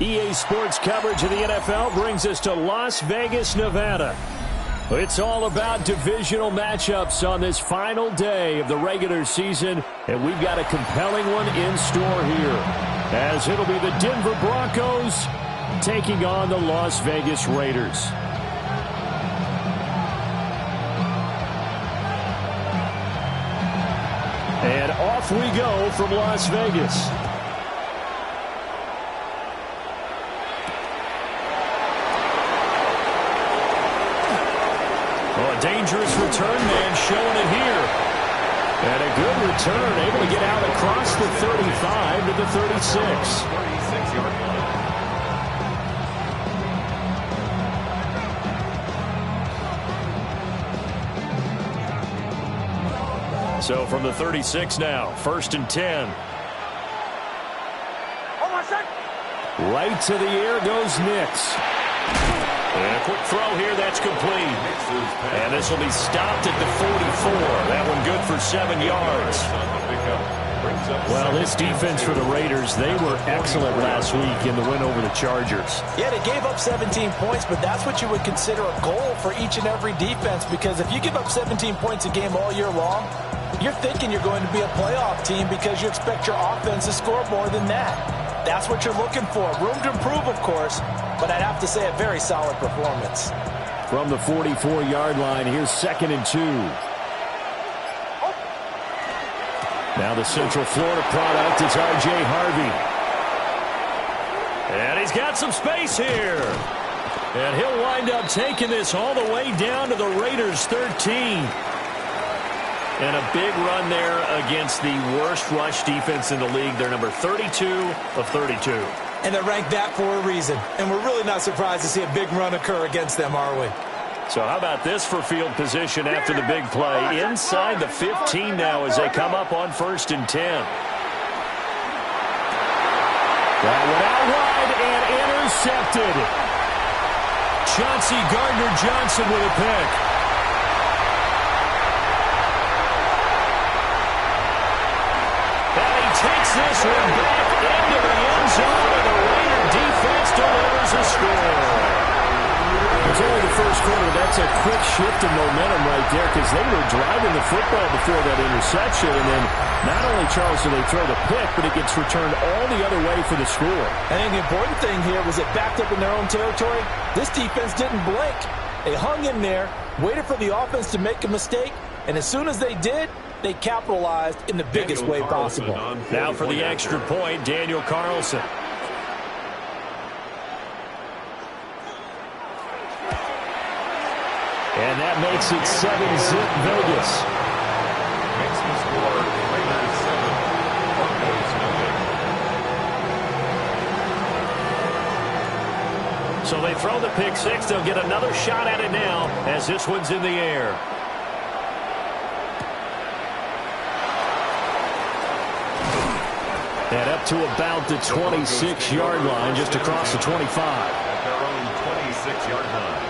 EA Sports coverage of the NFL brings us to Las Vegas, Nevada. It's all about divisional matchups on this final day of the regular season, and we've got a compelling one in store here, as it'll be the Denver Broncos taking on the Las Vegas Raiders. And off we go from Las Vegas. Dangerous return man showing it here. And a good return, able to get out across the 35 to the 36. So from the 36 now, 1st and 10. Right to the air goes Nix. And a quick throw here, that's complete. And this will be stopped at the 44. That one good for 7 yards. Well, this defense for the Raiders, they were excellent last week in the win over the Chargers. Yeah, they gave up 17 points, but that's what you would consider a goal for each and every defense, because if you give up 17 points a game all year long, you're thinking you're going to be a playoff team because you expect your offense to score more than that. That's what you're looking for. Room to improve, of course, but I'd have to say a very solid performance. From the 44-yard line, here's 2nd and 2. Now the Central Florida product is R.J. Harvey. And he's got some space here. And he'll wind up taking this all the way down to the Raiders' 13. And a big run there against the worst rush defense in the league. They're number 32 of 32. And they're ranked that for a reason. And we're really not surprised to see a big run occur against them, are we? So how about this for field position after the big play? Inside the 15 now as they come up on 1st and 10. That one out wide and intercepted. Chauncey Gardner-Johnson with a pick. And he takes this one back into the end zone, and the Raider defense delivers a score. It's only the first quarter. That's a quick shift of momentum right there, because they were driving the football before that interception. And then not only, Charles, do they throw the pick, but it gets returned all the other way for the score. I think the important thing here was it backed up in their own territory. This defense didn't blink. They hung in there, waited for the offense to make a mistake, and as soon as they did, they capitalized in the biggest way possible. Now for the extra point, Daniel Carlson. And that makes it 7-zip Vegas. Makes the score Raiders 7, Broncos nothing. So they throw the pick six. They'll get another shot at it now as this one's in the air. And up to about the 26-yard line, just across the 25. At their own 26-yard line.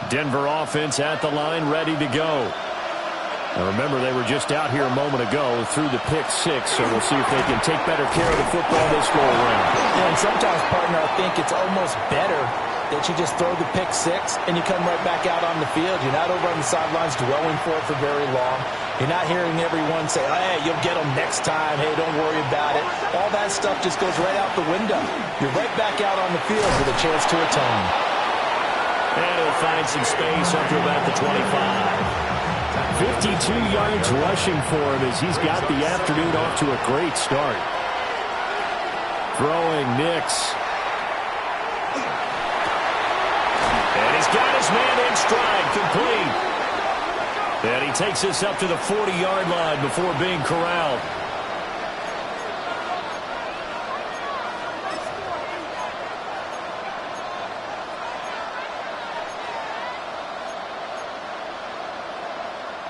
Denver offense at the line, ready to go. Now remember, they were just out here a moment ago through the pick six, so we'll see if they can take better care of the football this go around. Yeah, and sometimes, partner, I think it's almost better that you just throw the pick six and you come right back out on the field. You're not over on the sidelines dwelling for it for very long. You're not hearing everyone say, hey, you'll get them next time. Hey, don't worry about it. All that stuff just goes right out the window. You're right back out on the field with a chance to atone. And he'll find some space up to about the 25. 52 yards rushing for him as he's got the afternoon off to a great start. Throwing Nix. And he's got his man in stride, complete. And he takes this up to the 40-yard line before being corralled.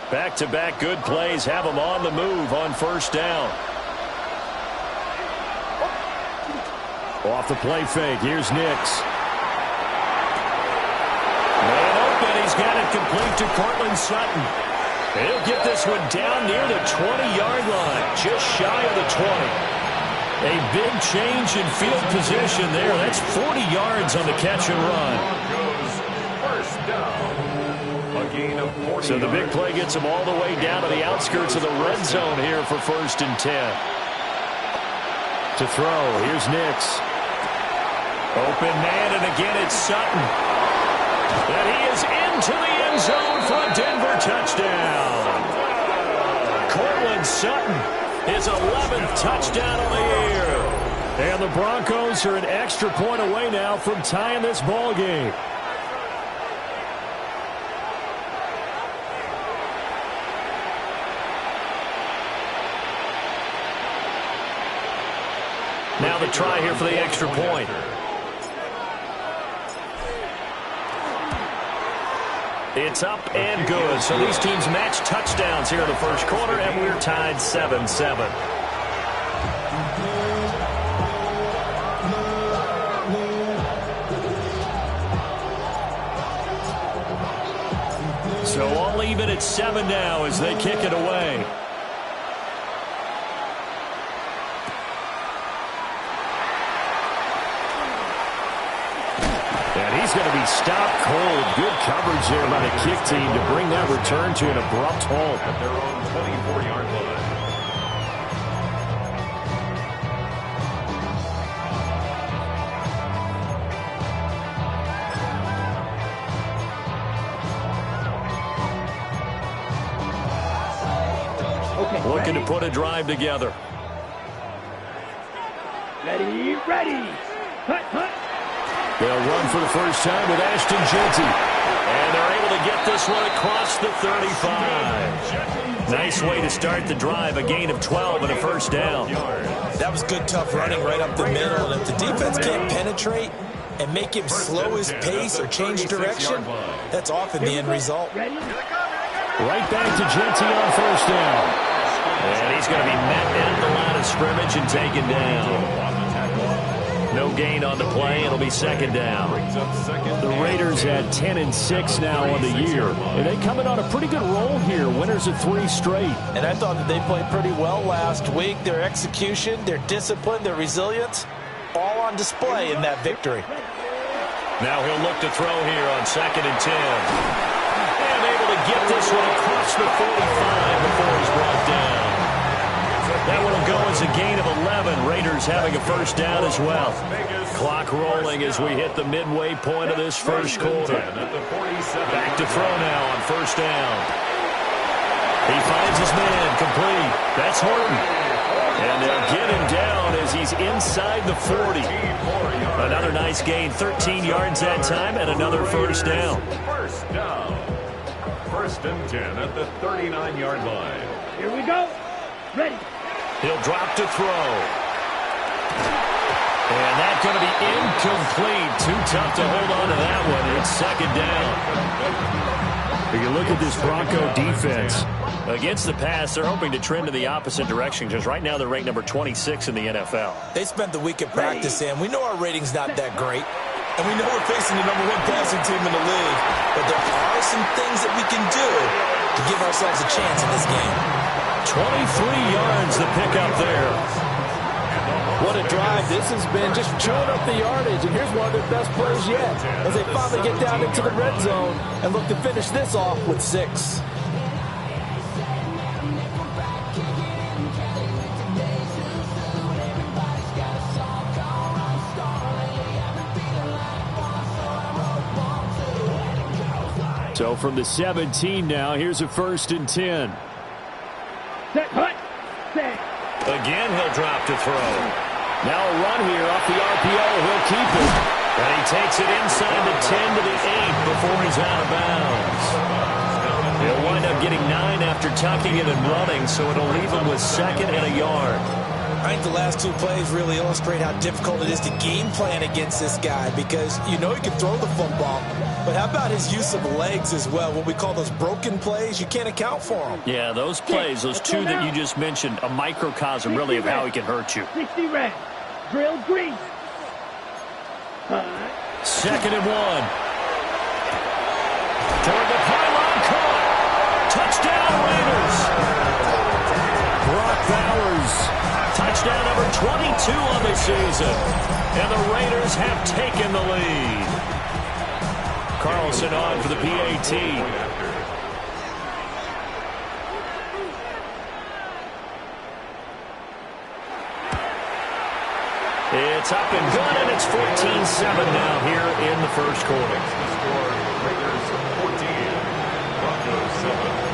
Back-to-back good plays have them on the move on 1st down. Off the play fake, here's Nix. And open, he's got it complete to Cortland Sutton. He'll get this one down near the 20-yard line, just shy of the 20. A big change in field position there. That's 40 yards on the catch and run. First down. A gain of 40 So the big play gets him all the way down to the outskirts of the red zone here for 1st and 10. To throw, here's Nix. Open man, and again it's Sutton. And he is into the end zone for a Denver touchdown. Cortland Sutton, his 11th touchdown of the year. And the Broncos are an extra point away now from tying this ball game. Now the try here for the extra point. It's up and good. So these teams match touchdowns here in the first quarter, and we're tied 7-7. So all even at 7 now as they kick it away. And he's going to be stopped cold. Good coverage there by the kick team to bring that return to an abrupt halt. At their own 24-yard line. Okay, looking to put a drive together. Ready. Hut. They'll run for the first time with Ashton Jeanty. And they're able to get this one across the 35. Nice way to start the drive. A gain of 12 and a first down. That was good, tough running right up the middle. And if the defense can't penetrate and make him slow his pace or change direction, that's often the end result. Ready. Right back to Jeanty on first down. And he's going to be met at the line of scrimmage and taken down. No gain on the play. It'll be second down. The Raiders had 10-6 now on the year. And they come in on a pretty good roll here. Winners of 3 straight. And I thought that they played pretty well last week. Their execution, their discipline, their resilience, all on display in that victory. Now he'll look to throw here on 2nd and 10. And able to get this one across the 45 before he's brought down. That one will go as a gain of 11. Raiders having a first down as well. Clock rolling as we hit the midway point of this first quarter. Back to throw now on first down. He finds his man complete. That's Horton. And they'll get him down as he's inside the 40. Another nice gain, 13 yards that time, and another first down. First down. 1st and 10 at the 39-yard line. Here we go. Ready. He'll drop to throw. And that's going to be incomplete. Too tough to hold on to that one. It's second down. If you look at this Bronco defense, against the pass, they're hoping to trend in the opposite direction because right now they're ranked number 26 in the NFL. They spent the week at practice, and we know our rating's not that great. And we know we're facing the number 1 passing team in the league. But there are some things that we can do to give ourselves a chance in this game. 23 yards the pickup there. What a drive this has been, just chewing up the yardage. And here's one of their best plays yet as they finally get down into the red zone and look to finish this off with 6. So from the 17 now, here's a 1st and 10. Set. Hut. Set. Again, he'll drop to throw. Now a run here off the RPO. He'll keep it. And he takes it inside the 10 to the 8 before he's out of bounds. He'll wind up getting 9 after tucking it and running, so it'll leave him with 2nd and a yard. I think the last 2 plays really illustrate how difficult it is to game plan against this guy because you know he can throw the football, but how about his use of legs as well? What we call those broken plays, you can't account for them. Yeah, those plays, those 2 that you just mentioned, a microcosm really of how he can hurt you. 60 red. Drill green. 2nd and 1. Toward the pylon, caught. Touchdown, 22 on the season. And the Raiders have taken the lead. Carlson on for the PAT. It's up and good, and it's 14-7 now here in the first quarter. The score, Raiders 14, Broncos 7.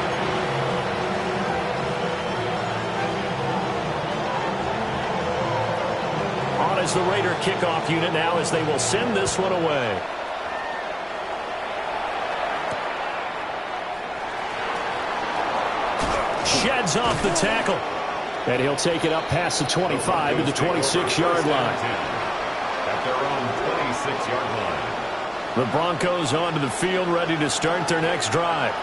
On is the Raider kickoff unit now as they will send this one away. Sheds off the tackle. And he'll take it up past the 25 to the 26-yard line. At their own 26-yard line. The Broncos onto the field, ready to start their next drive.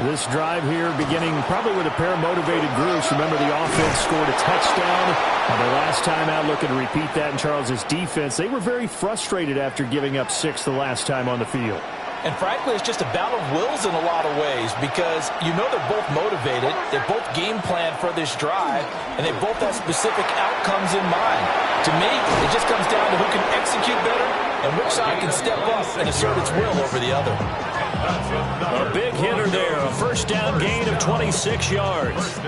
This drive here beginning probably with a pair of motivated groups. Remember, the offense scored a touchdown on their last time out. Looking to repeat that in Charles's defense. They were very frustrated after giving up 6 the last time on the field. And frankly, it's just a battle of wills in a lot of ways because you know they're both motivated, they're both game planned for this drive, and they both have specific outcomes in mind. To me, it just comes down to who can execute better and which side can step up and assert its will over the other. A big hitter there, a first down gain of 26 yards.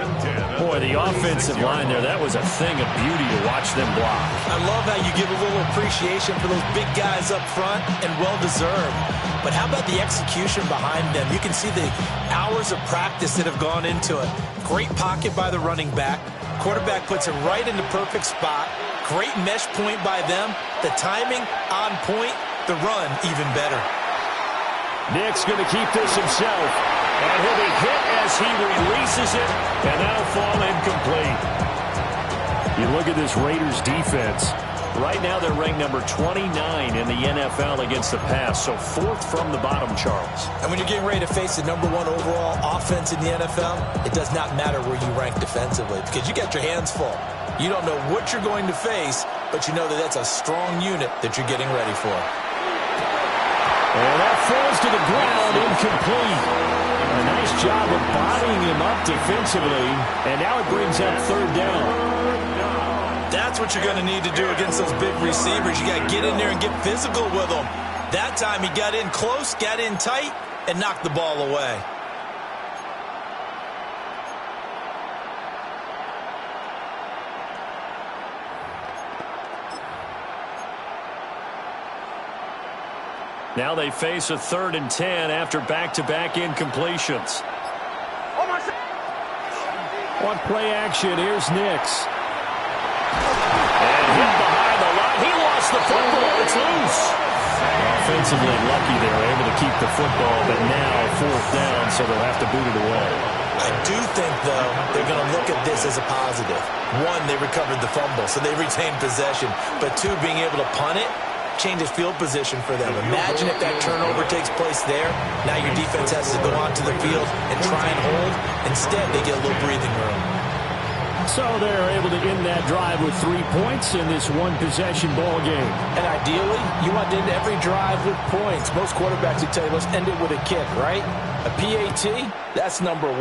Boy, the offensive line there, that was a thing of beauty to watch them block. I love how you give a little appreciation for those big guys up front, and well-deserved. But how about the execution behind them? You can see the hours of practice that have gone into it. Great pocket by the running back. Quarterback puts it right in the perfect spot. Great mesh point by them. The timing on point. The run even better. Nick's going to keep this himself. And he'll be hit as he releases it. And that'll fall incomplete. You look at this Raiders defense. Right now they're ranked number 29 in the NFL against the pass. So 4th from the bottom, Charles. And when you're getting ready to face the number 1 overall offense in the NFL, it does not matter where you rank defensively because you got your hands full. You don't know what you're going to face, but you know that that's a strong unit that you're getting ready for. And that falls to the ground, incomplete. A nice job of bodying him up defensively, and now it brings up 3rd down. That's what you're going to need to do against those big receivers. You got to get in there and get physical with them. That time he got in close, got in tight, and knocked the ball away. Now they face a 3rd and 10 after back-to-back incompletions. On play action, here's Nix. And hit behind the line. He lost the football. It's loose. Offensively lucky they were able to keep the football, but now 4th down, so they'll have to boot it away. I do think, though, they're going to look at this as a positive. 1, they recovered the fumble, so they retained possession. But 2, being able to punt it changes field position for them. Imagine if that turnover takes place there. Now your defense has to go onto the field and try and hold. Instead, they get a little breathing room. So they're able to end that drive with 3 points in this one-possession ball game. And ideally, you want to end every drive with points. Most quarterbacks would tell you, let's end it with a kick, right? A PAT, that's number 1.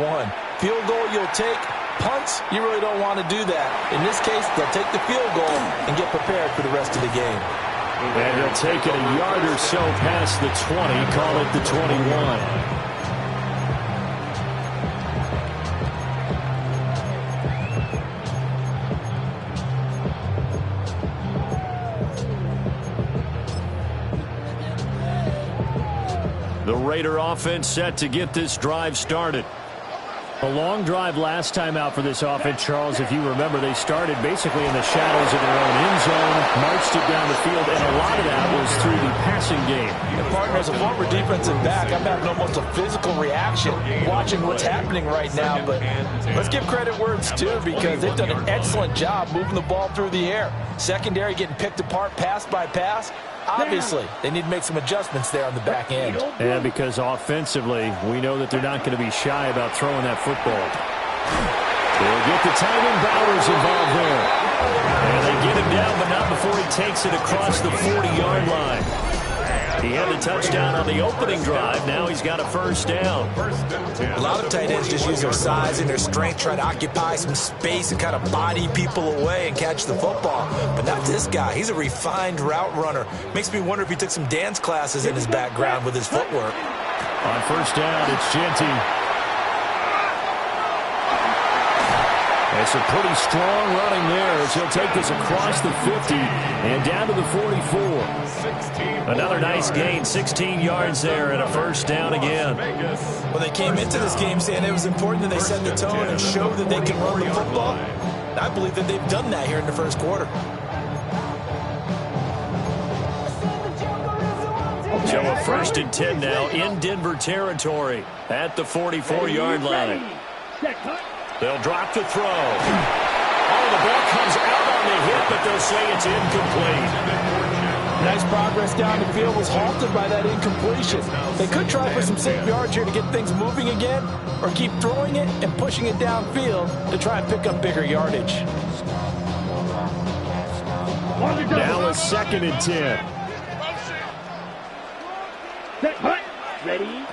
Field goal you'll take. Punts, you really don't want to do that. In this case, they'll take the field goal and get prepared for the rest of the game. And he'll take it a yard or so past the 20, call it the 21. The Raider offense set to get this drive started. A long drive last time out for this offense, Charles. If you remember, they started basically in the shadows of their own end zone, marched it down the field, and a lot of that was through the passing game. And partner, as a former defensive back, I'm having almost a physical reaction watching what's happening right now. But let's give credit where it's due because they've done an excellent job moving the ball through the air. Secondary getting picked apart pass by pass. Obviously, they need to make some adjustments there on the back end. Yeah, because offensively, we know that they're not going to be shy about throwing that football. They'll get the tight end Bowers involved there. And they get him down, but not before he takes it across the 40-yard line. He had the touchdown on the opening drive. Now he's got a first down. A lot of tight ends just use their size and their strength, try to occupy some space and kind of body people away and catch the football. But not this guy. He's a refined route runner. Makes me wonder if he took some dance classes in his background with his footwork. On first down, it's Genty. It's a pretty strong running there as he'll take this across the 50 and down to the 44. Another nice gain, 16 yards there and a first down again. Well, they came into this game saying it was important that they set the tone and show that they can run the football. And I believe that they've done that here in the first quarter. So a first and 10 now in Denver territory at the 44-yard line. They'll drop the throw. Oh, the ball comes out on the hit, but they'll say it's incomplete. Nice progress down the field was halted by that incompletion. They could try for some safe yards here to get things moving again, or keep throwing it and pushing it downfield to try and pick up bigger yardage. Now a second and 10. Set, hut, ready.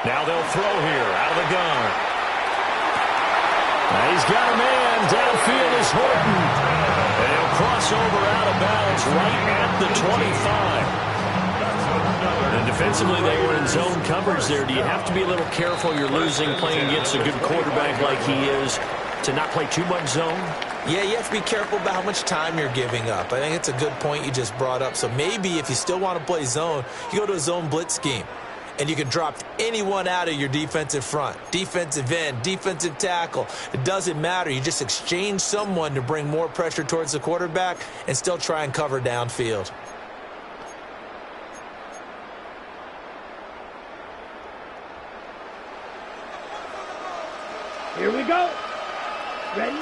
Now they'll throw here out of the gun. Now he's got a man. Downfield is Horton. And he'll cross over out of bounds right at the 25. And defensively, they were in zone coverage there. Do you have to be a little careful you're losing playing against a good quarterback like he is to not play too much zone? Yeah, you have to be careful about how much time you're giving up. I think it's a good point you just brought up. So maybe if you still want to play zone, you go to a zone blitz scheme. And you can drop anyone out of your defensive front, defensive end, defensive tackle. It doesn't matter. You just exchange someone to bring more pressure towards the quarterback and still try and cover downfield. Here we go. Ready?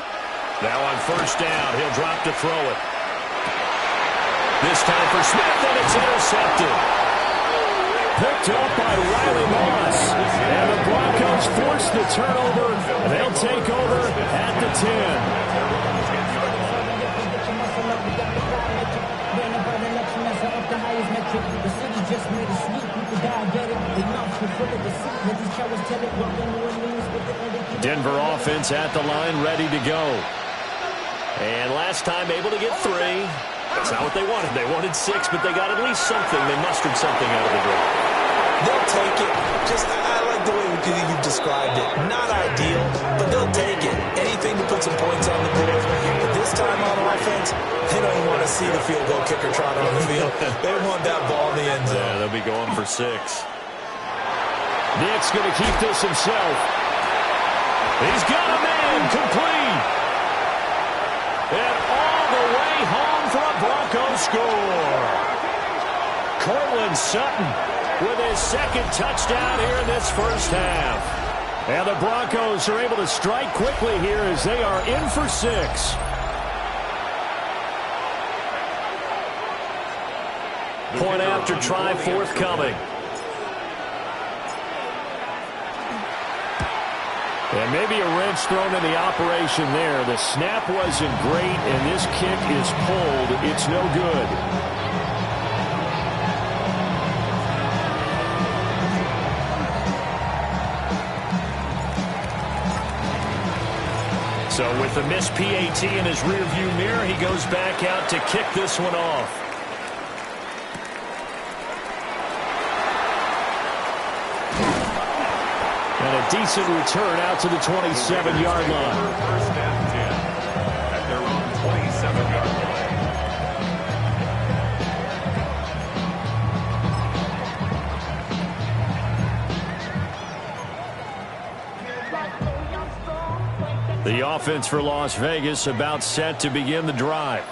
Now on first down, he'll drop to throw it. This time for Smith, and it's intercepted. Picked up by Riley Moss. And the Broncos force the turnover. They'll take over at the 10. Denver offense at the line, ready to go. And last time able to get 3. That's not what they wanted. They wanted 6, but they got at least something. They mustered something out of the drive. They'll take it. I like the way you've described it. Not ideal, but they'll take it. Anything to put some points on the board. But this time on offense, they don't even want to see the field goal kicker trot on the field. They want that ball in the end zone. Yeah, they'll be going for 6. Nick's going to keep this himself. He's got a man complete. And all the way home for a Broncos score. Cortland Sutton with his second touchdown here in this first half. And the Broncos are able to strike quickly here as they are in for 6. Point after try forthcoming. And maybe a wrench thrown in the operation there. The snap wasn't great, and this kick is pulled. It's no good. So with the missed PAT in his rearview mirror, he goes back out to kick this one off. And a decent return out to the 27-yard line. First and 10 at their own 27-yard line. The offense for Las Vegas about set to begin the drive.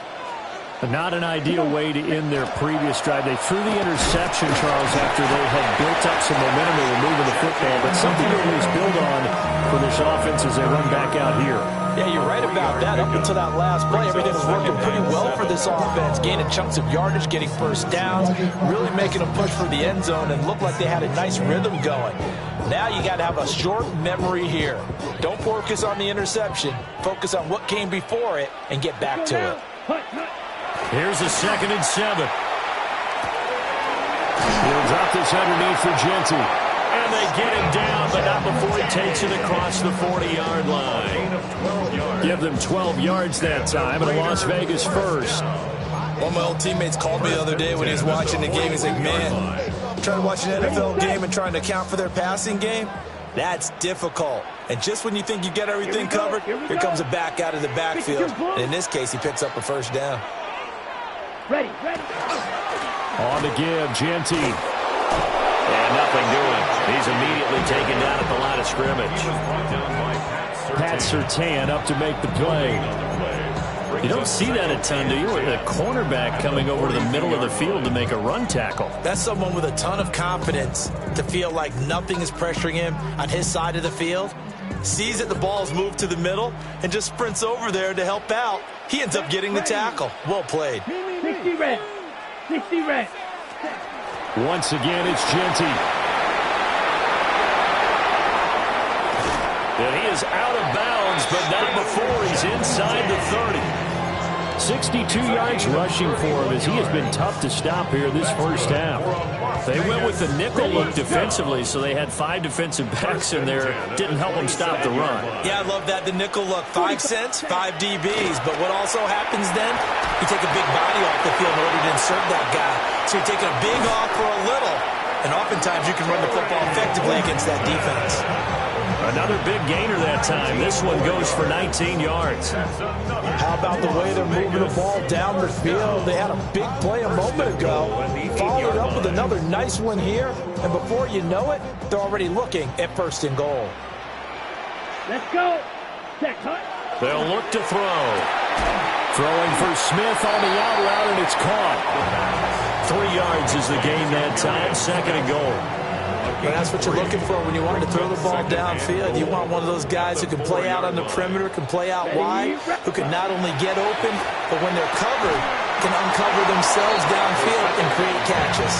Not an ideal way to end their previous drive. They threw the interception, Charles, after they had built up some momentum. They were moving the football, but something to always build on for this offense as they run back out here. Yeah, you're right about that. Up until that last play, everything was working pretty well for this offense, gaining chunks of yardage, getting first downs, really making a push for the end zone, and looked like they had a nice rhythm going. Now you got to have a short memory here. Don't focus on the interception. Focus on what came before it and get back to it. Here's a 2nd and 7. get this underneath for Genty. And they get him down, but not before he takes it across the 40-yard line. Give them 12 yards that time, and a Las Vegas first. One of my old teammates called me the other day when he was watching the game. He's like, man, trying to watch an NFL game and trying to account for their passing game, that's difficult. And just when you think you get everything covered, here comes a back out of the backfield. And in this case, he picks up a first down. Ready. On to give, Genty. And nothing doing. He's immediately taken down at the line of scrimmage. Pat Surtain up to make the play. You don't see that a ton, do you? A cornerback coming over to the middle of the field to make a run tackle. That's someone with a ton of confidence to feel like nothing is pressuring him on his side of the field. Sees that the ball's moved to the middle and just sprints over there to help out. He ends up getting the tackle. Well played. 60 red. 60 red. Once again, it's Genty. And he is out of bounds, but not before he's inside the 30. 62 yards rushing for him as he has been tough to stop here this first half. They went with the nickel look defensively, so they had 5 defensive backs in there. Didn't help them stop the run. Yeah, I love that, the nickel look. 5 cents, 5 DBs. But what also happens then, you take a big body off the field in order to insert that guy. So you're taking a big off for a little. And oftentimes you can run the football effectively against that defense. Another big gainer that time. This one goes for 19 yards. How about the way they're moving the ball down the field? They had a big play a moment ago. Followed up with another nice one here. And before you know it, they're already looking at 1st and goal. Let's go. Check, hut. They'll look to throw. Throwing for Smith on the out route, and it's caught. 3 yards is the gain that time. 2nd and goal. And that's what you're looking for when you want to throw the ball downfield. You want one of those guys who can play out on the perimeter, can play out wide, who can not only get open, but when they're covered, can uncover themselves downfield and create catches.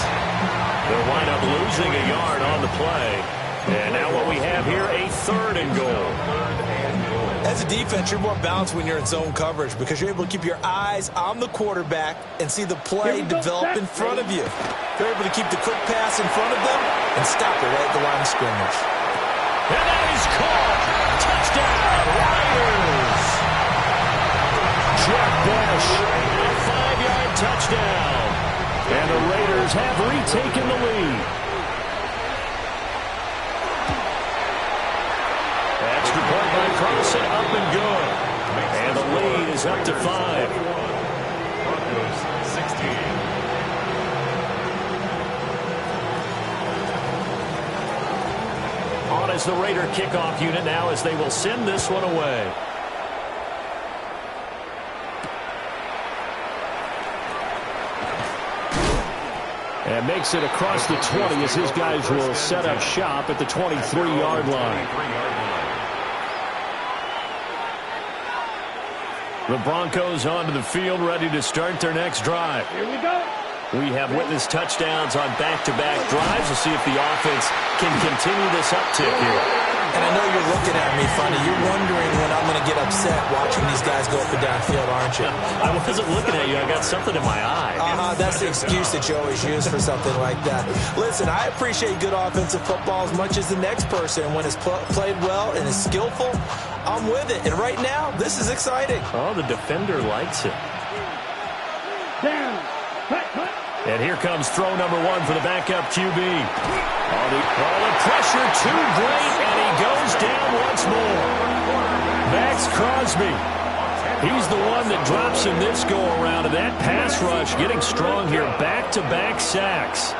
They'll wind up losing a yard on the play. And now what we have here, a 3rd and goal. As a defense, you're more balanced when you're in zone coverage because you're able to keep your eyes on the quarterback and see the play develop in front of you. You're able to keep the quick pass in front of them and stop it right at the line of scrimmage. And that is caught. Touchdown, Riders. Jeff Bush, a 5-yard touchdown. And the Raiders have retaken the lead. Extra point by Carlson, up and good. And the lead is up to 5. Broncos 16. On as the Raider kickoff unit now as they will send this one away. And makes it across the 20 as his guys will set up shop at the 23-yard line. The Broncos onto the field, ready to start their next drive. Here we go. We have witnessed touchdowns on back-to-back drives. We'll see if the offense can continue this uptick here. And I know you're looking at me funny. You're wondering when I'm going to get upset watching these guys go up and down field, aren't you? I wasn't looking at you. I got something in my eye. That's the excuse that you always use for something like that. Listen, I appreciate good offensive football as much as the next person. When it's played well and is skillful, I'm with it. And right now, this is exciting. Oh, the defender likes it. Down. Cut. And here comes throw number 1 for the backup QB. The pressure too great, and he goes down once more. Max Crosby. He's the one that drops in this go-around, and that pass rush getting strong here. Back-to-back sacks.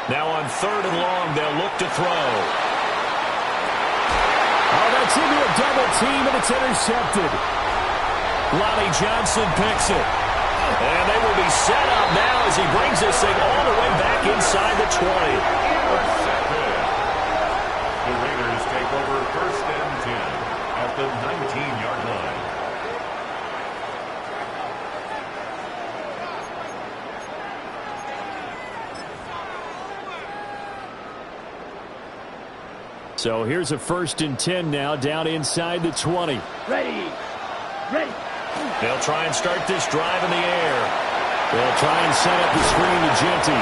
Now on 3rd and long, they'll look to throw. Oh, that's into a double team, and it's intercepted. Lonnie Johnson picks it. And they will be set up now as he brings this thing all the way back inside the 20. The Raiders take over 1st and 10 at the 19-yard line. So here's a 1st and 10 now down inside the 20. Ready. They'll try and start this drive in the air. They'll try and set up the screen to Genty.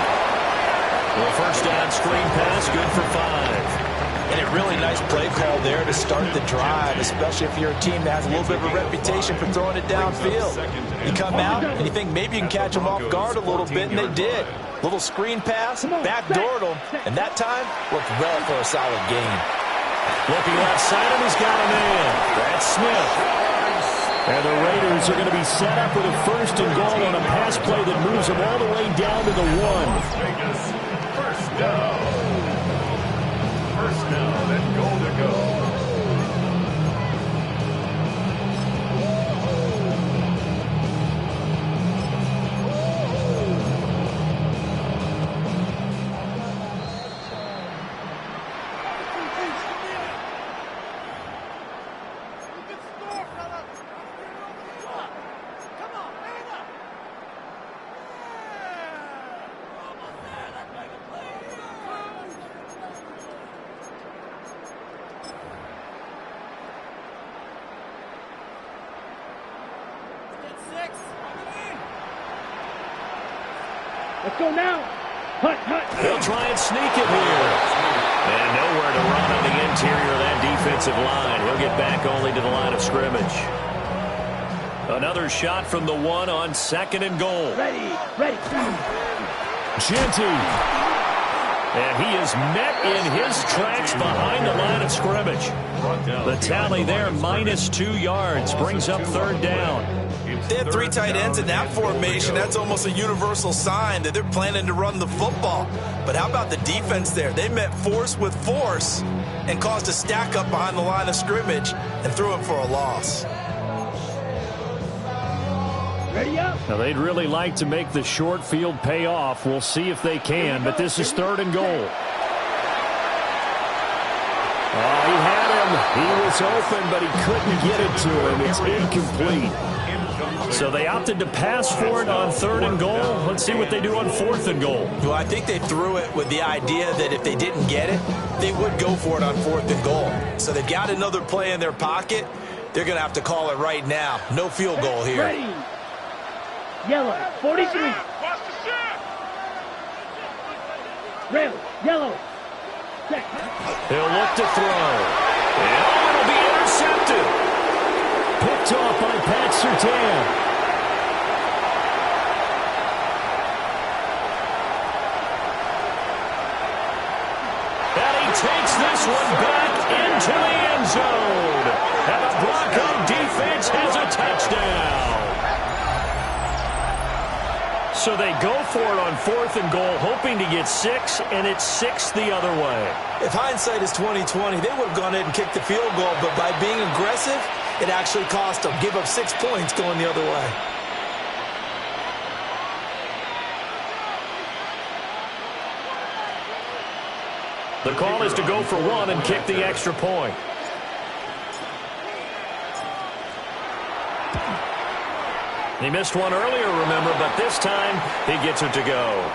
Well, first down screen pass, good for 5. And a really nice play call there to start the drive, especially if you're a team that has a little bit of a reputation for throwing it downfield. You come out and you think maybe you can catch them off guard a little bit, and they did. Little screen pass, backdoored them, and that time worked well for a solid gain. Looking left side, and he's got a man. That's Smith. And the Raiders are going to be set up with a first and goal on a pass play that moves them all the way down to the 1. First down. First down and goal to go. Let's go now. Hut, hut. They'll try and sneak it here. And nowhere to run on the interior of that defensive line. He'll get back only to the line of scrimmage. Another shot from the 1 on 2nd and goal. Ready, ready. Genty. And he is met in his tracks behind the line of scrimmage. The tally there, -2 yards, brings up 3rd down. They have 3 tight ends in that formation. That's almost a universal sign that they're planning to run the football. But how about the defense there? They met force with force and caused a stack up behind the line of scrimmage and threw him for a loss. Ready up. Now, they'd really like to make the short field pay off. We'll see if they can, but this is 3rd and goal. Oh, he had him. He was open, but he couldn't get it to him. It's incomplete. So they opted to pass for it on 3rd and goal. Let's see what they do on 4th and goal. Well, I think they threw it with the idea that if they didn't get it, they would go for it on 4th and goal. So they've got another play in their pocket. They're going to have to call it right now. No field goal here. Ready. Yellow, 43. Red, yellow. Check. He'll look to throw. And it'll be intercepted. Picked off by Pat Surtain. And he takes this one back into the end zone. And the Bronco defense has a touchdown. So they go for it on 4th and goal, hoping to get 6, and it's 6 the other way. If hindsight is 20/20, they would have gone ahead and kicked the field goal, but by being aggressive, it actually cost them. Give up 6 points going the other way. The call is to go for 1 and kick the extra point. He missed one earlier, remember, but this time he gets it to go.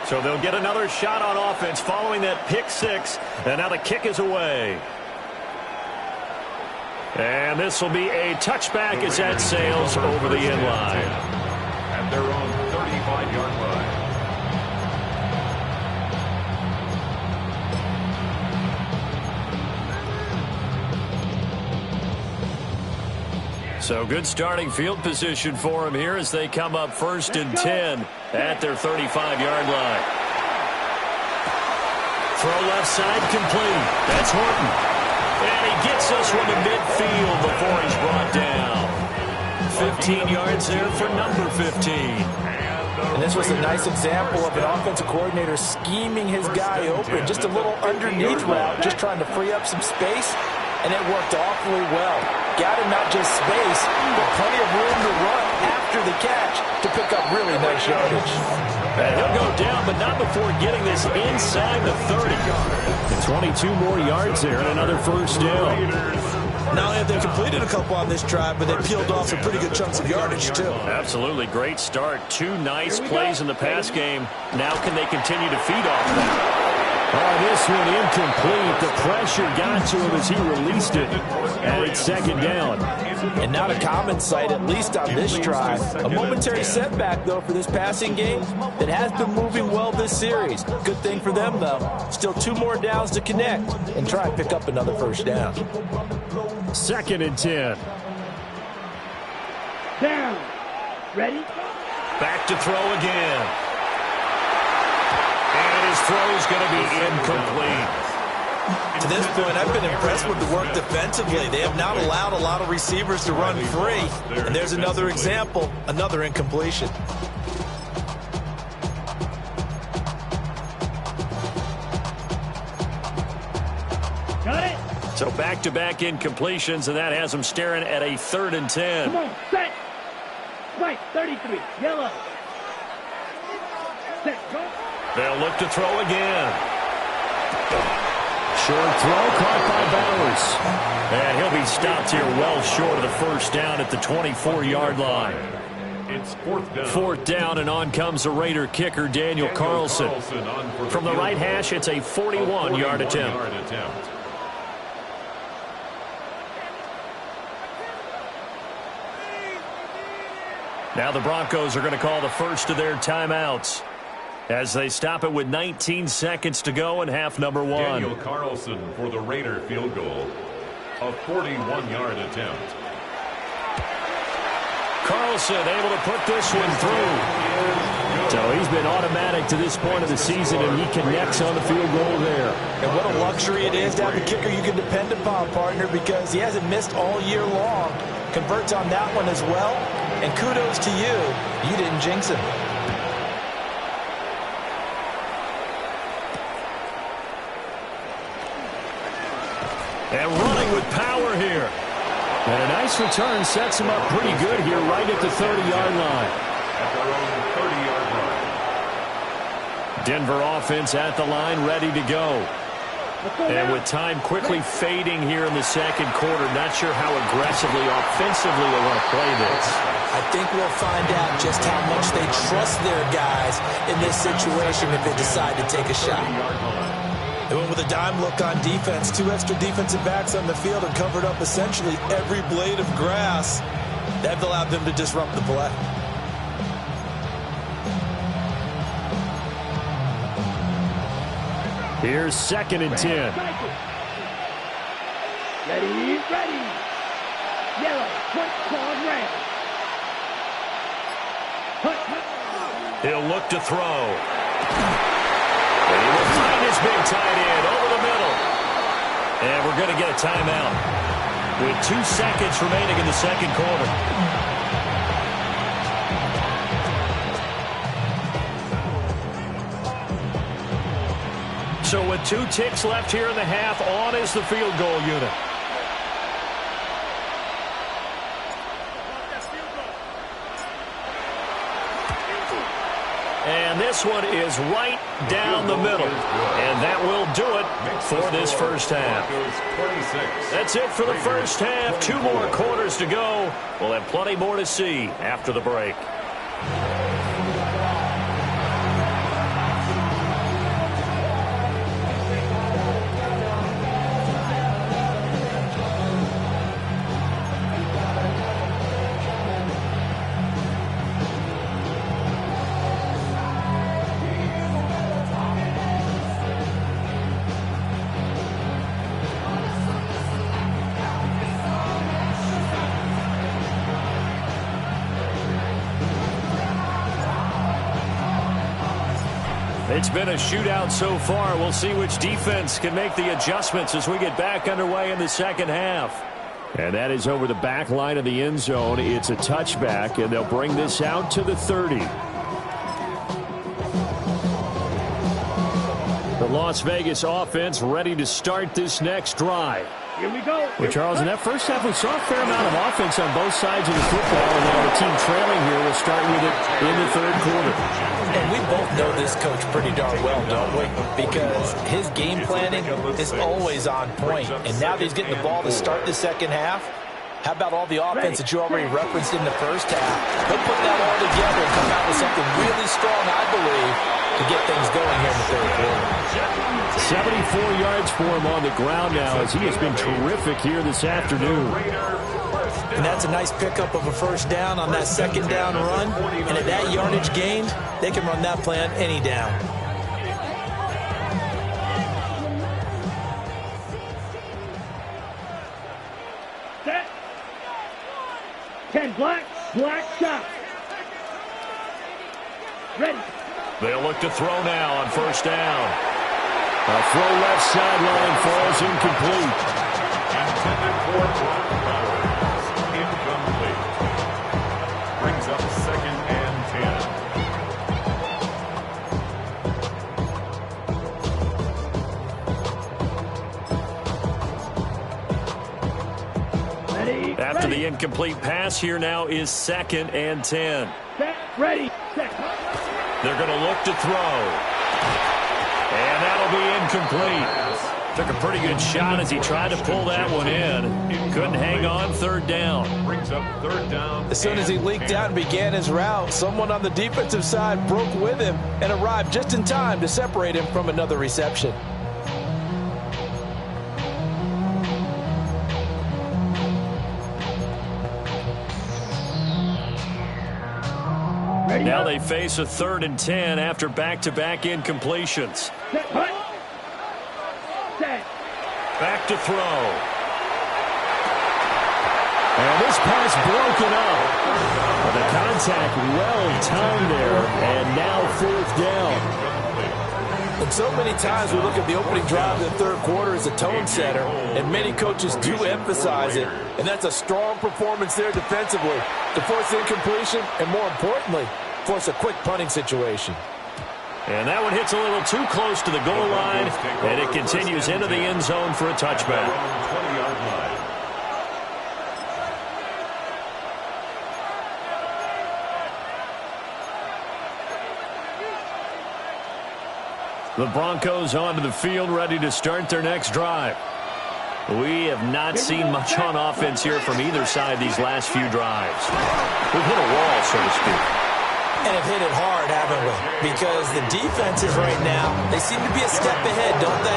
So they'll get another shot on offense following that pick 6, and now the kick is away. And this will be a touchback as that sails over the end line. At their own 35-yard line. So good starting field position for him here as they come up 1st and 10 at their 35-yard line. Throw left side complete. That's Horton. And he gets this one to midfield before he's brought down. 15 yards there for number 15. And this was a nice example of an offensive coordinator scheming his guy open. Just a little underneath route, just trying to free up some space. And it worked awfully well. Got him not just space, but plenty of room to run after the catch to pick up really nice yardage. And he'll go down, but not before getting this inside the 30. And 22 more yards there and another first down. Not only have they completed a couple on this drive, but they peeled off some pretty good chunks of yardage, too. Absolutely. Great start. 2 nice plays in the pass game. Now can they continue to feed off that? Oh, this one incomplete. The pressure got to him as he released it. And it's second down. And not a common sight, at least on this drive. A momentary setback, though, for this passing game that has been moving well this series. Good thing for them, though. Still 2 more downs to connect and try and pick up another first down. Second and 10. Down. Ready? Back to throw again. And his throw's going to be incomplete. To this point, I've been impressed with the work defensively. They have not allowed a lot of receivers to run free. And there's another example, another incompletion. Got it? So back-to-back incompletions, and that has them staring at a 3rd and 10. Come on, set. Right, 33. Yellow. Set, go. They'll look to throw again. Short throw caught by Bowers. And he'll be stopped here well short of the first down at the 24-yard line. It's 4th down. 4th down, and on comes the Raider kicker, Daniel Carlson. From the right hash, it's a 41-yard attempt. Now the Broncos are going to call the first of their timeouts as they stop it with 19 seconds to go in half number 1. Daniel Carlson for the Raider field goal. A 41-yard attempt. Carlson able to put this one through. So he's been automatic to this point of the season, and he connects on the field goal there. And what a luxury it is to have a kicker you can depend upon, partner, because he hasn't missed all year long. Converts on that one as well. And kudos to you. You didn't jinx him. And running with power here. And a nice return sets him up pretty good here right at the 30-yard line. At their own 30-yard line. Denver offense at the line, ready to go. And with time quickly fading here in the second quarter, not sure how aggressively, offensively they want to play this. I think we'll find out just how much they trust their guys in this situation if they decide to take a shot. They went with a dime look on defense, 2 extra defensive backs on the field and covered up essentially every blade of grass. That allowed them to disrupt the play. Here's 2nd and 10. Ready, ready. Yellow, punt, called red. Punt, punt. He'll look to throw. And he will find his big tight end over the middle. And we're going to get a timeout with 2 seconds remaining in the second quarter. So with 2 ticks left here in the half, on is the field goal unit. And this one is right down the middle. And that will do it for this first half. That's it for the first half. 2 more quarters to go. We'll have plenty more to see after the break. It's been a shootout so far. We'll see which defense can make the adjustments as we get back underway in the second half. And that is over the back line of the end zone. It's a touchback, and they'll bring this out to the 30. The Las Vegas offense ready to start this next drive. Here we go. Well, Charles, in that first half, we saw a fair amount of offense on both sides of the football, and now the team trailing here will start with it in the third quarter. And we both know this coach pretty darn well, don't we? Because his game planning is always on point. And now that he's getting the ball to start the second half, How about all the offense that you already referenced in the first half? He'll put that all together and come out with something really strong, I believe, to get things going here in the third quarter. 74 yards for him on the ground now as he has been terrific here this afternoon. And that's a nice pickup of a first down on that second down run. And at that yardage gained, they can run that play on any down. Set. 10 black shot. Ready. They'll look to throw now on first down. A throw left sideline falls incomplete. Intended for Brock Bowers. Incomplete. Brings up 2nd and 10. Ready. After ready. the incomplete pass, here now is 2nd and 10. Set. Ready. Set. They're going to look to throw. And that'll be incomplete. Took a pretty good shot as he tried to pull that one in. Couldn't hang on, third down. Brings up 3rd down. As soon as he leaked out and began his route, someone on the defensive side broke with him and arrived just in time to separate him from another reception. Ready. Now they face a 3rd and 10 after back-to-back incompletions. Set. Hut. Set. Back to throw. And this pass broken up. Well, the contact well-timed there, and now 4th down. And so many times we look at the opening drive of the third quarter as a tone setter, and many coaches do emphasize it, and that's a strong performance there defensively to force incompletion and, more importantly, force a quick punting situation. And that one hits a little too close to the goal line, and it continues into the end zone for a touchback. 20-yard line. The Broncos onto the field, ready to start their next drive. We have not seen much on offense here from either side these last few drives. We've hit a wall, so to speak. And have hit it hard, haven't we? Because the defenses right now, they seem to be a step ahead, don't they?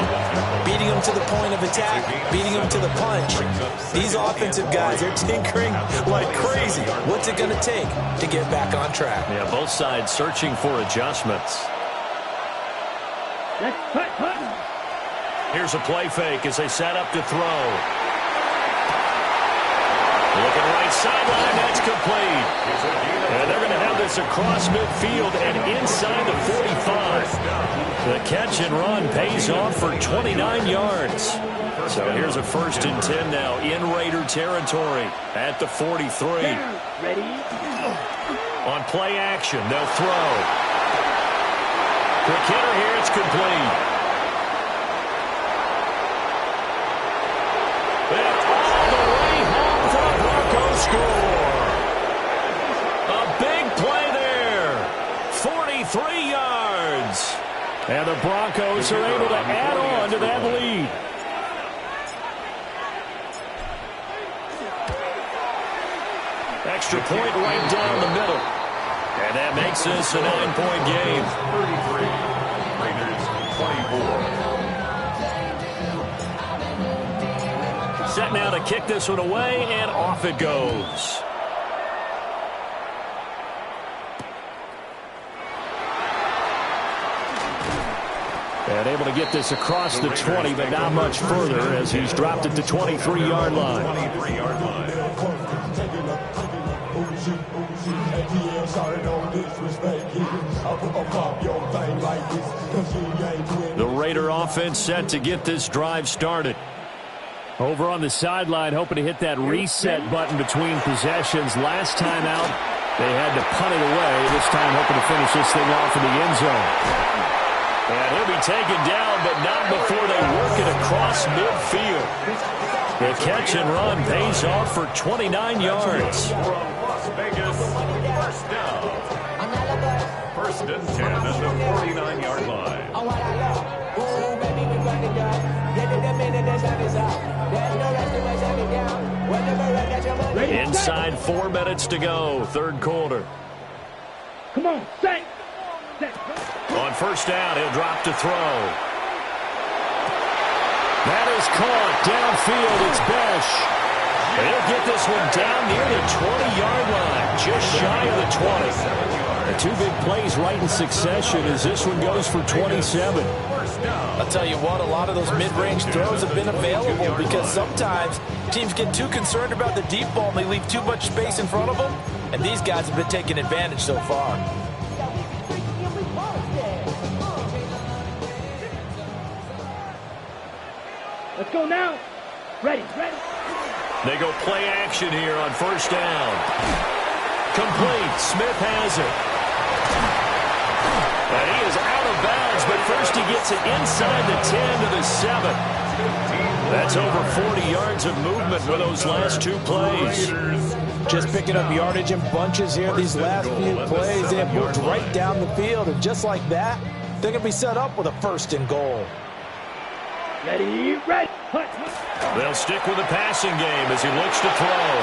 Beating them to the point of attack, beating them to the punch. These offensive guys are tinkering like crazy. What's it going to take to get back on track? Yeah, both sides searching for adjustments. Let's hut. Here's a play fake as they set up to throw. Looking right sideline, that's complete. And they're going to have this across midfield and inside the 45. The catch and run pays off for 29 yards. So here's a 1st and 10 now in Raider territory at the 43. Ready. On play action, they'll throw. Quick hitter here, it's complete. And all the way home for a Broncos score. A big play there. 43 yards. And the Broncos are able to add on to that lead. Extra point right down the middle. And that makes this a 9-point game. 33. Raiders 24. Set now to kick this one away, and off it goes. And able to get this across the 20, but not much further as he's dropped it to 23-yard line. 23-yard line. The Raider offense set to get this drive started. Over on the sideline, hoping to hit that reset button between possessions. Last time out, they had to punt it away. This time hoping to finish this thing off in the end zone. And he'll be taken down, but not before they work it across midfield. The catch and run pays off for 29 yards. Las Vegas, first down. 1st and 10 at the 49-yard line. There's no rest in my shut it down. Whenever I get your Inside 4 minutes to go, third quarter. Come on, set. On first down, he'll drop to throw. That is caught downfield. It's Besh. He'll get this one down near the 20-yard line, just shy of the 20. The two big plays right in succession as this one goes for 27. I'll tell you what, a lot of those mid-range throws have been available because sometimes teams get too concerned about the deep ball and they leave too much space in front of them, and these guys have been taking advantage so far. Let's go now. Ready. They go play action here on first down. Complete. Smith has it. And he is out of bounds, but first he gets it inside the 10 to the 7. That's over 40 yards of movement with those last two plays. Just picking up yardage in bunches here. These last few plays, they have moved right down the field. And just like that, they're going to be set up with a first and goal. Ready. They'll stick with the passing game as he looks to throw.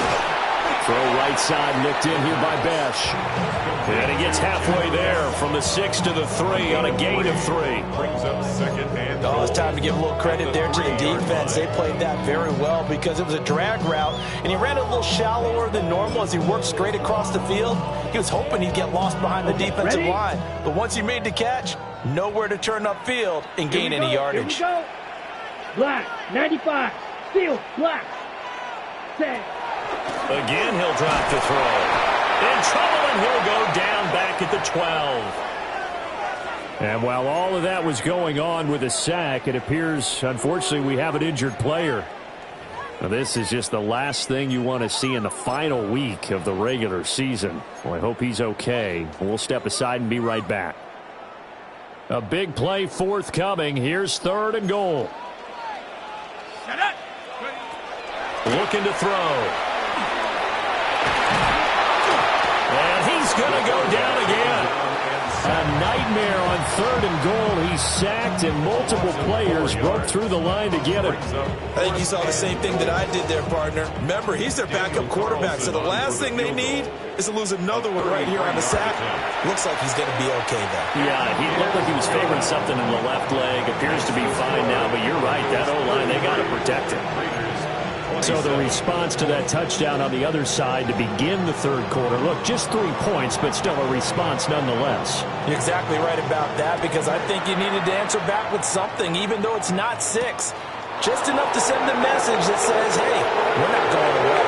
Throw right side nicked in here by Besh. And he gets halfway there from the 6 to the 3 on a gain of 3. Oh, it's time to give a little credit there to the defense. They played that very well because it was a drag route, and he ran it a little shallower than normal as he worked straight across the field. He was hoping he'd get lost behind the defensive line. But once he made the catch, nowhere to turn upfield and gain any yardage. Here we go. Black, 95, field, black, set. Again, he'll drop to throw. In trouble, and he'll go down back at the 12. And while all of that was going on with a sack, it appears, unfortunately, we have an injured player. Now, this is just the last thing you want to see in the final week of the regular season. Well, I hope he's okay. We'll step aside and be right back. A big play forthcoming. Here's third and goal. Looking to throw. And he's going to go down again. A nightmare on third and goal. He's sacked, and multiple players broke through the line to get him. I think you saw the same thing that I did there, partner. Remember, he's their backup quarterback, so the last thing they need is to lose another one right here on the sack. Looks like he's going to be okay, though. Yeah, he looked like he was favoring something in the left leg. Appears to be fine now, but you're right. That O-line, they got to protect him. So the response to that touchdown on the other side to begin the third quarter. Look, just 3 points, but still a response nonetheless. You're exactly right about that, because I think you needed to answer back with something, even though it's not 6. Just enough to send a message that says, hey, we're not going away.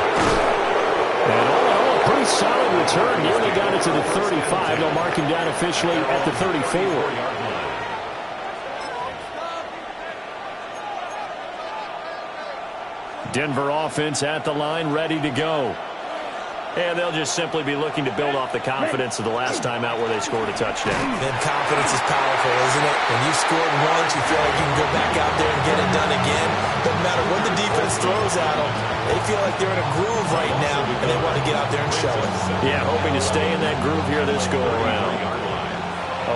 And all in all, a pretty solid return. Nearly got it to the 35. They'll mark him down officially at the 34. Denver offense at the line, ready to go. And they'll just simply be looking to build off the confidence of the last time out where they scored a touchdown. Then confidence is powerful, isn't it? When you scored once, you feel like you can go back out there and get it done again. Doesn't matter what the defense throws at them. They feel like they're in a groove right now, and they want to get out there and show it. Yeah, hoping to stay in that groove here this go-around.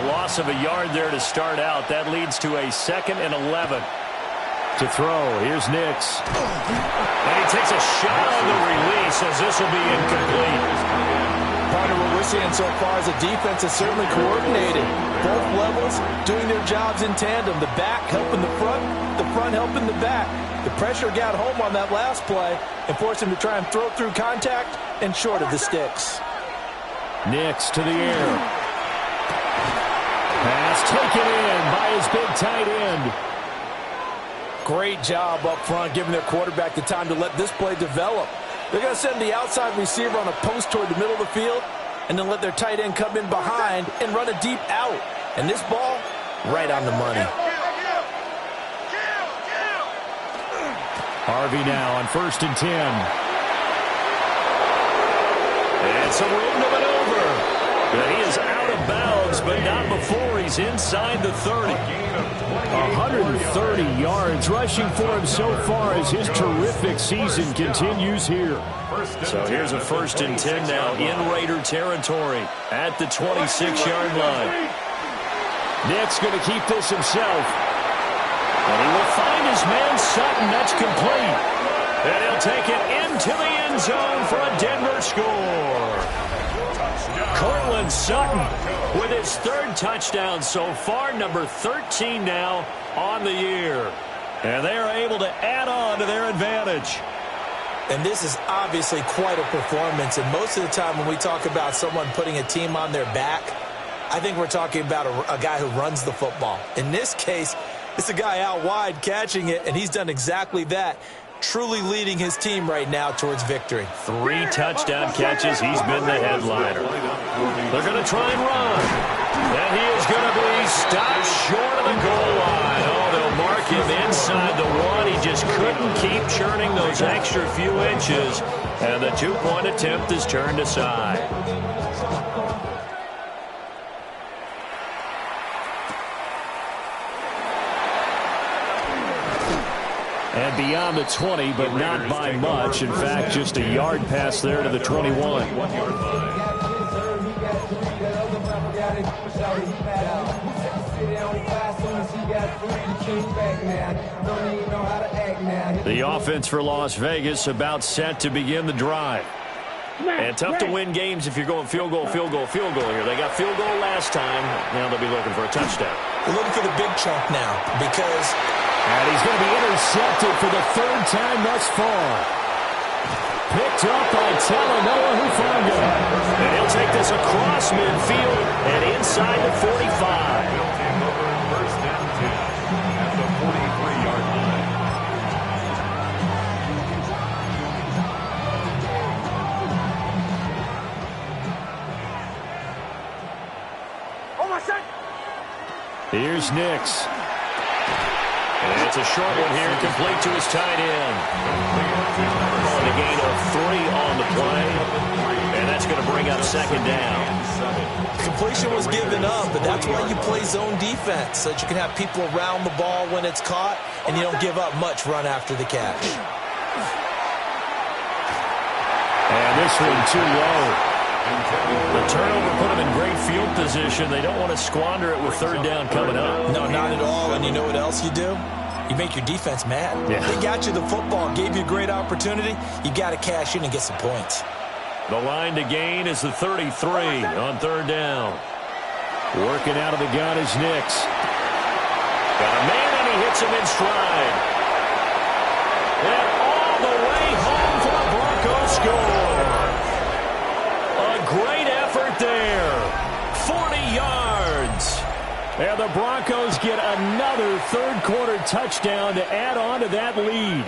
A loss of a yard there to start out. That leads to a 2nd and 11. To throw, here's Nix. And he takes a shot on the release as this will be incomplete. Part of what we're seeing so far is the defense is certainly coordinated. Both levels doing their jobs in tandem. The back helping the front helping the back. The pressure got home on that last play and forced him to try and throw through contact and short of the sticks. Nix to the air. Pass taken in by his big tight end. Great job up front, giving their quarterback the time to let this play develop. They're going to send the outside receiver on a post toward the middle of the field and then let their tight end come in behind and run a deep out. And this ball, right on the money. Harvey now on 1st and 10. And some room to maneuver. But he is out of bounds, but not before he's inside the 30. 130 yards rushing for him so far as his terrific season continues here. So here's a 1st and 10 now in Raider territory at the 26-yard line. Nick's going to keep this himself. And he will find his man Sutton. That's complete. And he'll take it into the end zone for a Denver score. Cortland Sutton with his third touchdown so far, number 13 now on the year. And they are able to add on to their advantage. And this is obviously quite a performance. And most of the time when we talk about someone putting a team on their back, I think we're talking about a guy who runs the football. In this case, it's a guy out wide catching it, and he's done exactly that, truly leading his team right now towards victory. 3 touchdown catches. He's been the headliner. They're going to try and run. And he is going to be stopped short of the goal line. Oh, they'll mark him inside the 1. He just couldn't keep churning those extra few inches. And the 2-point attempt is turned aside. And beyond the 20, but not by much. In fact, just a yard pass there to the 21. The offense for Las Vegas about set to begin the drive. And tough to win games if you're going field goal, field goal, field goal here. They got field goal last time. Now they'll be looking for a touchdown. We're looking for the big chunk now because... And he's going to be intercepted for the 3rd time thus far. Picked up by Talanoa Hufanga. And he'll take this across midfield and inside the 45. First and 10 at the 43-yard line. Oh, my son! Here's Nix. And it's a short one here, complete to his tight end. A gain of 3 on the play, and that's going to bring up 2nd down. Completion was given up, but that's why you play zone defense, so that you can have people around the ball when it's caught, and you don't give up much run after the catch. And this one too low. The turnover put them in great field position. They don't want to squander it with 3rd down coming up. No, not at all. And you know what else you do? You make your defense mad. Yeah. They got you the football, gave you a great opportunity. You got to cash in and get some points. The line to gain is the 33 on 3rd down. Working out of the gun is Nix. Got a man, and he hits him in stride. And all the way home for the Broncos score. Great effort there. 40 yards. And the Broncos get another 3rd quarter touchdown to add on to that lead.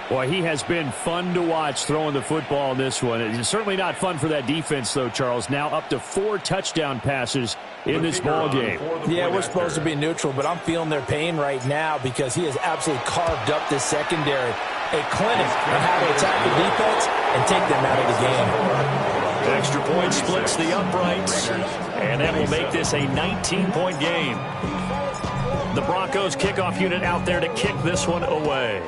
Boy, he has been fun to watch throwing the football in this one. It's certainly not fun for that defense, though, Charles. Now up to 4 touchdown passes in this ball game. Yeah, we're supposed to be neutral, but I'm feeling their pain right now because he has absolutely carved up this secondary. A clinic on how to attack the defense and take them out of the game. Extra point splits the uprights, and that will make this a 19-point game. The Broncos kickoff unit out there to kick this one away.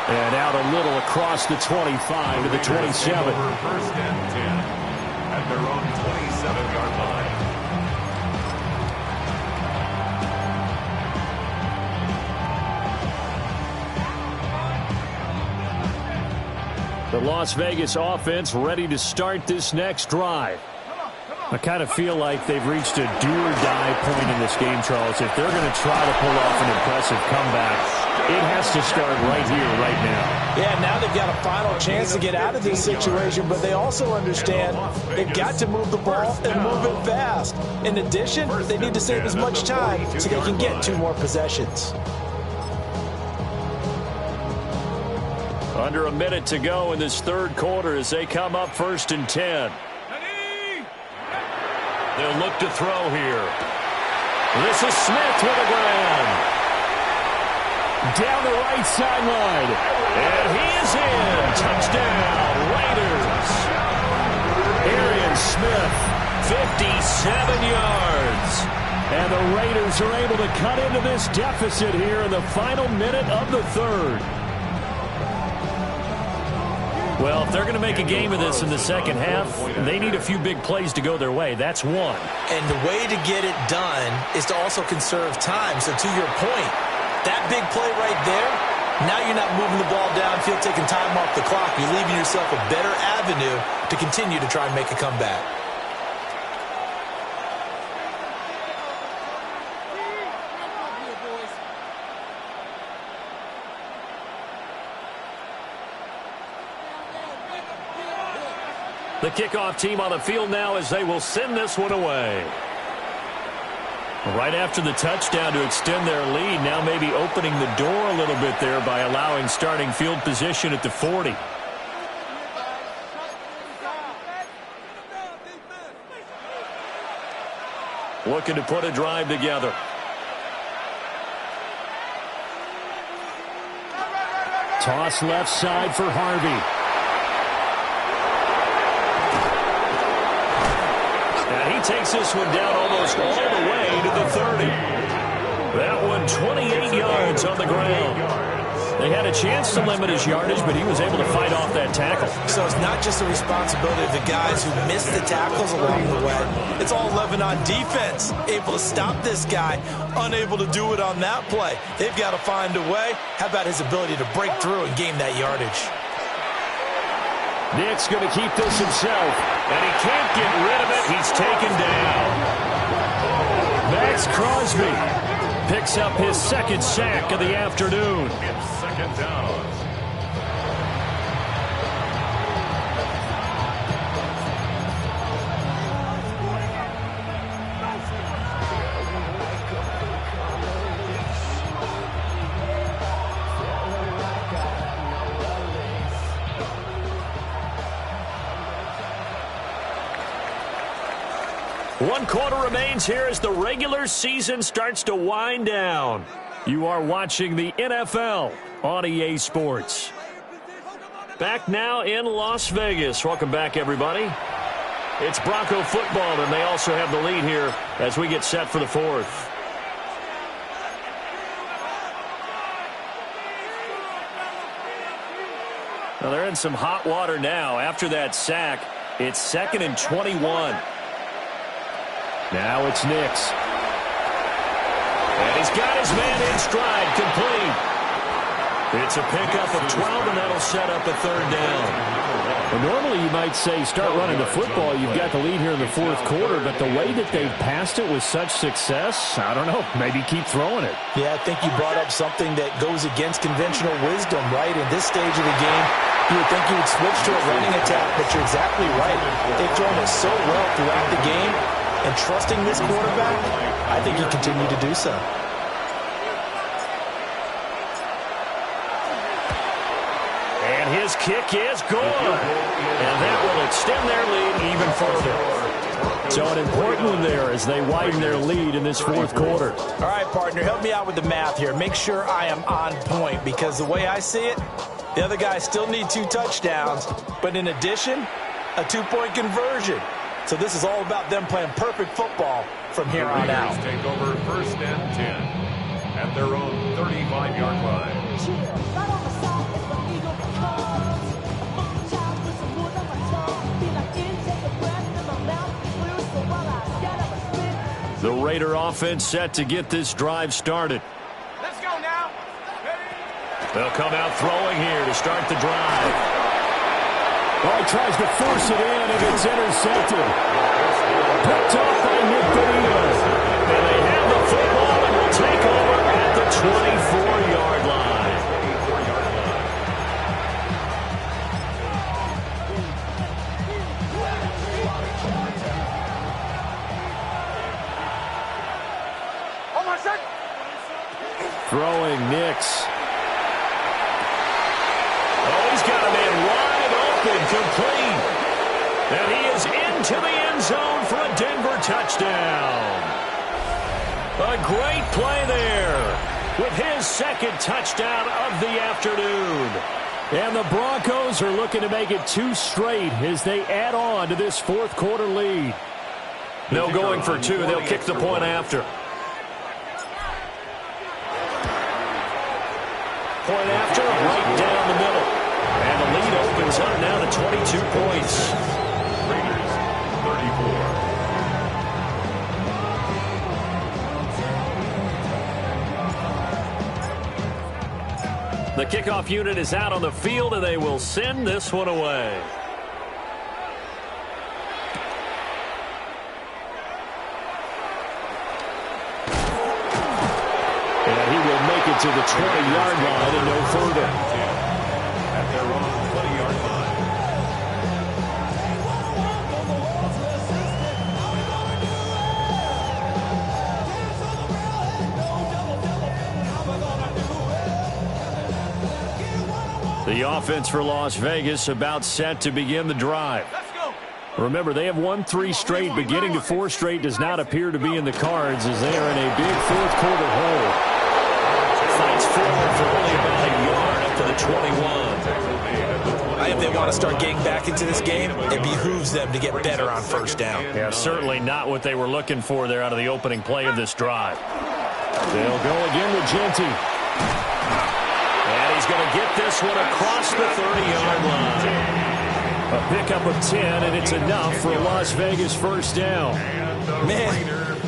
And out a little across the 25 to the 27. First and 10 at their own 27-yard line. The Las Vegas offense ready to start this next drive. I kind of feel like they've reached a do-or-die point in this game, Charles. If they're going to try to pull off an impressive comeback, it has to start right here, right now. Yeah, now they've got a final chance to get out of this situation, but they also understand they've got to move the ball and move it fast. In addition, they need to save as much time so they can get 2 more possessions. Under a minute to go in this 3rd quarter as they come up 1st and 10. They'll look to throw here. This is Smith with a grab. Down the right sideline. And he is in. Touchdown, Raiders. Arian Smith, 57 yards. And the Raiders are able to cut into this deficit here in the final minute of the 3rd. Well, if they're going to make a game of this in the second half, they need a few big plays to go their way. That's one. And the way to get it done is to also conserve time. So to your point, that big play right there, now you're not moving the ball downfield, taking time off the clock. You're leaving yourself a better avenue to continue to try and make a comeback. The kickoff team on the field now as they will send this one away. Right after the touchdown to extend their lead, now maybe opening the door a little bit there by allowing starting field position at the 40. Looking to put a drive together. Toss left side for Harvey. And he takes this one down almost all the way to the 30. That one 28 yards on the ground. They had a chance to limit his yardage, but he was able to fight off that tackle. So it's not just the responsibility of the guys who missed the tackles along the way. It's all 11 on defense. Able to stop this guy, unable to do it on that play. They've got to find a way. How about his ability to break through and gain that yardage? Nick's going to keep this himself, and he can't get rid of it. He's taken down. Max Crosby picks up his second sack of the afternoon. It's second down. One quarter remains here as the regular season starts to wind down. You are watching the NFL on EA Sports. Back now in Las Vegas. Welcome back, everybody. It's Bronco football, and they also have the lead here as we get set for the fourth. Well, they're in some hot water now. After that sack, it's 2nd and 21. Now it's Nix. And he's got his man in stride, complete. It's a pickup of 12, and that'll set up a third down. Well, normally you might say start running the football. You've got the lead here in the fourth quarter, but the way that they've passed it with such success, I don't know, maybe keep throwing it. Yeah, I think you brought up something that goes against conventional wisdom, right? In this stage of the game, you would think you would switch to a running attack, but you're exactly right. They've thrown it so well throughout the game. And trusting this quarterback, I think he continued to do so. And his kick is good. And that will extend their lead even further. So an important one there as they widen their lead in this fourth quarter. All right, partner, help me out with the math here. Make sure I am on point, because the way I see it, the other guys still need 2 touchdowns. But in addition, a 2-point conversion. So this is all about them playing perfect football from here on out. Take over 1st and 10 at their own 35-yard line. The Raider offense set to get this drive started. Let's go now. They'll come out throwing here to start the drive. Oh, he tries to force it in, and it's intercepted. Picked off by Nick Benito. And they have the football and will take over at the 24-yard line. Oh, my son. Throwing Nix. Oh, he's got a man wide open, complete. And he is into the end zone for a Denver touchdown. A great play there with his second touchdown of the afternoon. And the Broncos are looking to make it 2 straight as they add on to this fourth quarter lead. No going for 2. They'll kick the point after. Point after, right down the middle. And the lead opens up now to 22 points. Raiders, 34. The kickoff unit is out on the field, and they will send this one away. And he will make it to the 20-yard line and no further. At their own 20-yard line. The offense for Las Vegas about set to begin the drive. Remember, they have won 3 straight, but getting to 4 straight does not appear to be in the cards as they are in a big fourth-quarter hole. Fights forward for only about a yard up to the 21. If they want to start getting back into this game, it behooves them to get better on first down. Yeah, certainly not what they were looking for there out of the opening play of this drive. They'll go again with Genty. And he's going to get this one across the 30-yard line. A pickup of 10, and it's enough for a Las Vegas first down. Man,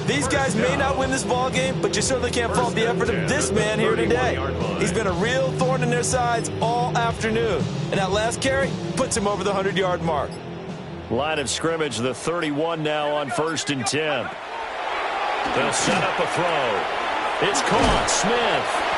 these guys may not win this ball game, but you certainly can't fault the effort of this man here today. He's been a real thorn in their sides all afternoon. And that last carry puts him over the 100-yard mark. Line of scrimmage, the 31 now on 1st and 10. They'll set up a throw. It's caught. Smith.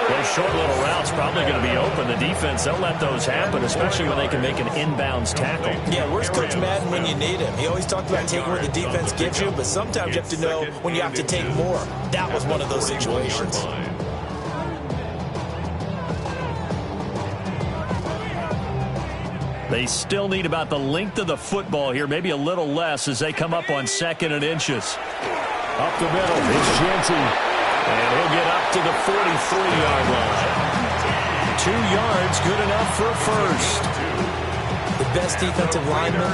Those short little routes probably going to be open. The defense, they'll let those happen, especially when they can make an inbounds tackle. Yeah, where's Coach Madden when you need him? He always talked about taking what the defense gives you, but sometimes you have to know when you have to take more. That was one of those situations. They still need about the length of the football here, maybe a little less as they come up on 2nd and inches. Up the middle, it's Genty. And he'll get up to the 43-yard line. 2 yards, good enough for a first. The best defensive linemen,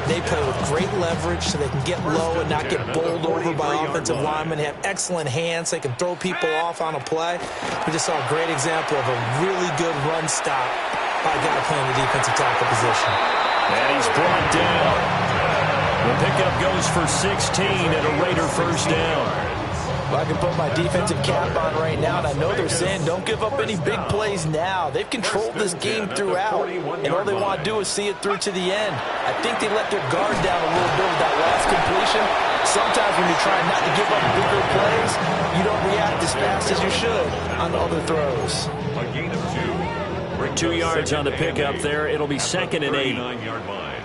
they play with great leverage so they can get low and not get bowled over by offensive linemen. They have excellent hands. They can throw people off on a play. We just saw a great example of a really good run stop by a guy playing the defensive tackle position. And he's brought down. The pickup goes for 16 and a Raider first down. Well, I can put my defensive cap on right now, and I know they're saying don't give up any big plays now. They've controlled this game throughout, and all they want to do is see it through to the end. I think they let their guard down a little bit with that last completion. Sometimes when you're trying not to give up bigger plays, you don't react as fast as you should on other throws. A gain of 2. We're 2 yards on the pickup there. It'll be 2nd and 8. 39-yard line.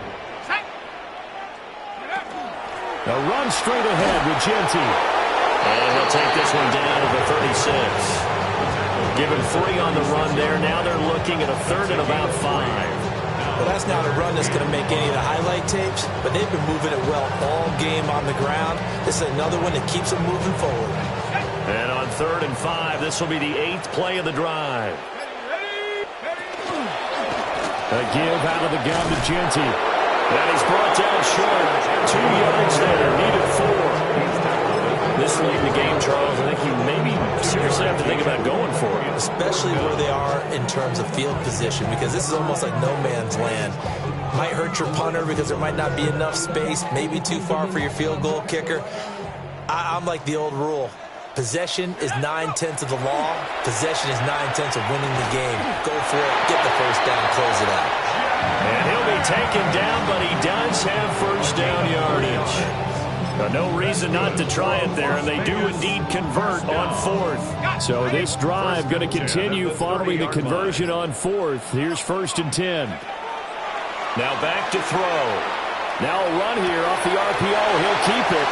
A run straight ahead with Genty. And he'll take this one down to the 36. Given 3 on the run there. Now they're looking at a 3rd and about 5. Well, that's not a run that's going to make any of the highlight tapes, but they've been moving it well all game on the ground. This is another one that keeps them moving forward. And on 3rd and 5, this will be the 8th play of the drive. A give out of the gun to Genty. And he's brought down short. 2 yards there. Needed 4. This late in the game, Charles, I think you maybe seriously have to think about going for it. Especially where they are in terms of field position, because this is almost like no man's land. Might hurt your punter because there might not be enough space, maybe too far for your field goal kicker. I'm like the old rule. Possession is 9/10 of the law. Possession is 9/10 of winning the game. Go for it, get the first down, close it out. And he'll be taken down, but he does have first down yardage. No reason not to try it there, and they do indeed convert on 4th. So this drive going to continue following the conversion on 4th. Here's 1st and 10. Now back to throw. Now a run here off the RPO. He'll keep it.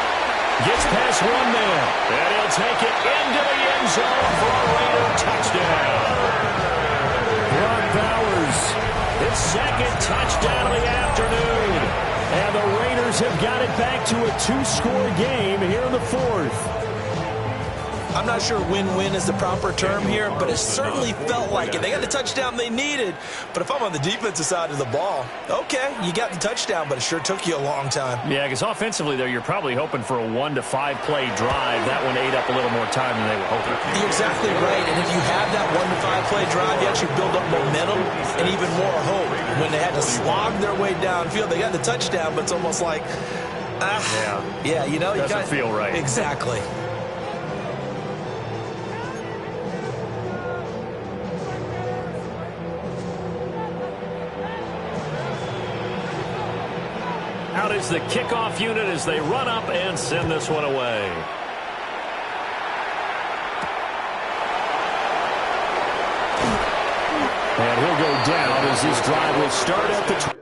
Gets past one man. And he'll take it into the end zone for a Raider touchdown. Brock Bowers, his 2nd touchdown of the afternoon. And the Raiders have got it back to a 2-score game here in the 4th. I'm not sure win-win is the proper term here, but it certainly felt like it. They got the touchdown they needed, but if I'm on the defensive side of the ball, okay, you got the touchdown, but it sure took you a long time. Yeah, because offensively, though, you're probably hoping for a 1 to 5 play drive. That one ate up a little more time than they were hoping. You're exactly right, and if you have that 1 to 5 play drive, you actually build up momentum and even more hope. When they had to slog their way downfield, they got the touchdown, but it's almost like, yeah, you know, doesn't feel right. Exactly. Out is the kickoff unit as they run up and send this one away. And he'll go down as this drive will start at the